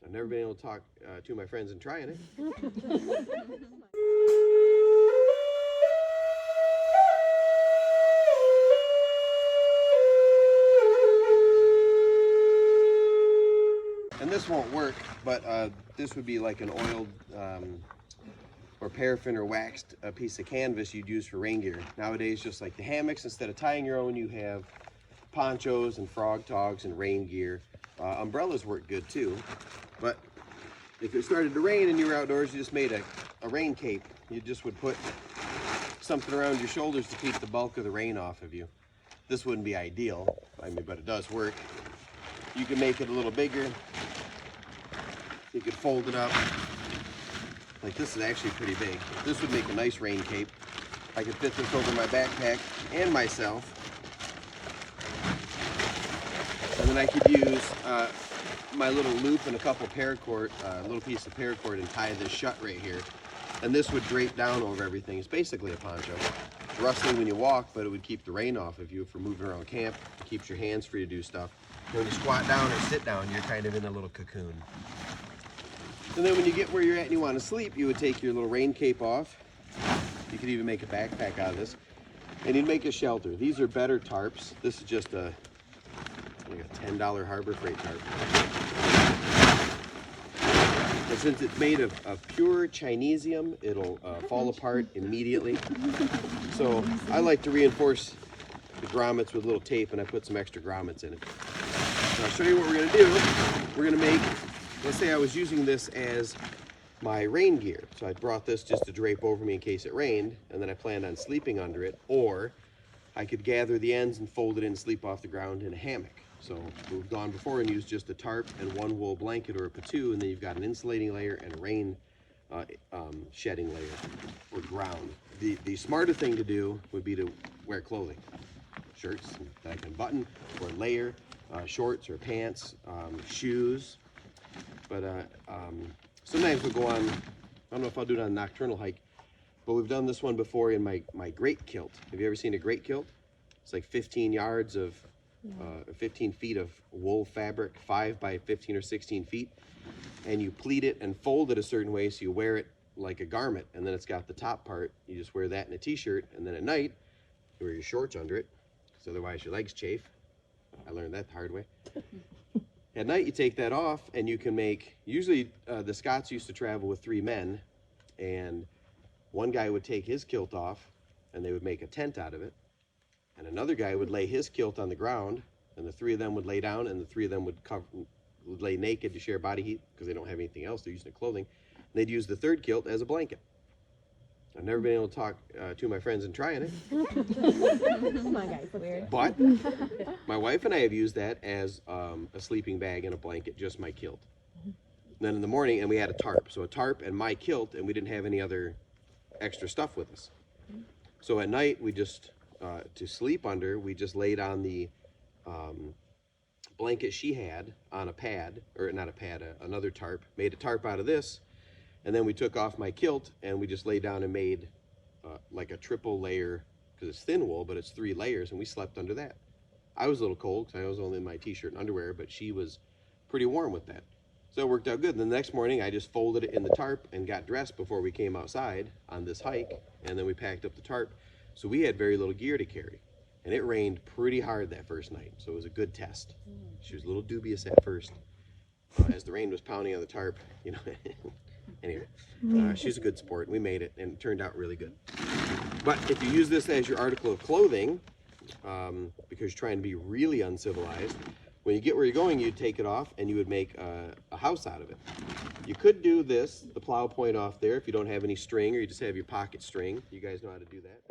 I've never been able to talk to my friends and trying it. And this won't work, but this would be like an oiled or paraffin or waxed piece of canvas you'd use for rain gear. Nowadays, just like the hammocks, instead of tying your own, you have ponchos and frog togs and rain gear. Umbrellas work good too, but if it started to rain and you were outdoors, you just made a rain cape. You just would put something around your shoulders to keep the bulk of the rain off of you. This wouldn't be ideal, I mean, but it does work. You can make it a little bigger. You could fold it up. Like this is actually pretty big. This would make a nice rain cape. I could fit this over my backpack and myself. And then I could use my little loop and a couple paracord, little piece of paracord, and tie this shut right here. And this would drape down over everything. It's basically a poncho. It's rustling when you walk, but it would keep the rain off of you for moving around camp. It keeps your hands free to do stuff. When you squat down or sit down, you're kind of in a little cocoon. And then when you get where you're at and you want to sleep, you would take your little rain cape off. You could even make a backpack out of this. And you'd make a shelter. These are better tarps. This is just like a $10 Harbor Freight tarp. And since it's made of pure Chinesium, it'll fall apart immediately. So I like to reinforce the grommets with little tape, and I put some extra grommets in it. So I'll show you what we're going to do. We're going to make, let's say I was using this as my rain gear. So I brought this just to drape over me in case it rained, and then I planned on sleeping under it. Or I could gather the ends and fold it in and sleep off the ground in a hammock. So we've gone before and used just a tarp and one wool blanket or a patoo, and then you've got an insulating layer and a rain shedding layer or ground. The smarter thing to do would be to wear clothing, shirts that I can button or layer, shorts or pants, shoes. But sometimes we'll go on, I don't know if I'll do it on a nocturnal hike, but we've done this one before in my great kilt. Have you ever seen a great kilt? It's like 15 yards of 15 feet of wool fabric, 5 by 15 or 16 feet, and you pleat it and fold it a certain way so you wear it like a garment, and then it's got the top part. You just wear that in a t-shirt, and then at night you wear your shorts under it, because otherwise your legs chafe. I learned that the hard way. At night you take that off, and you can make, usually the Scots used to travel with 3 men, and one guy would take his kilt off and they would make a tent out of it. And another guy would lay his kilt on the ground, and the 3 of them would lay down, and the 3 of them would lay naked to share body heat because they don't have anything else. They're using clothing. And they'd use the 3rd kilt as a blanket. I've never been able to talk to my friends and trying it. Come on, guys. Weird. But my wife and I have used that as a sleeping bag and a blanket, just my kilt. And then in the morning, and we had a tarp. So a tarp and my kilt, and we didn't have any other extra stuff with us. So at night, we just... to sleep under, we just laid on the blanket she had on a pad, or not a pad, another tarp, made a tarp out of this, and then we took off my kilt and we just laid down and made like a triple layer, because it's thin wool, but it's 3 layers, and we slept under that. I was a little cold because I was only in my t-shirt and underwear, but she was pretty warm with that. So it worked out good. And then the next morning I just folded it in the tarp and got dressed before we came outside on this hike, and then we packed up the tarp. So we had very little gear to carry, and it rained pretty hard that first night, so it was a good test. She was a little dubious at first as the rain was pounding on the tarp, you know. Anyway, she's a good sport. We made it, and it turned out really good. But if you use this as your article of clothing, because you're trying to be really uncivilized, when you get where you're going, you'd take it off and you would make a house out of it. You could do this, the plow point off there, if you don't have any string or you just have your pocket string. You guys know how to do that.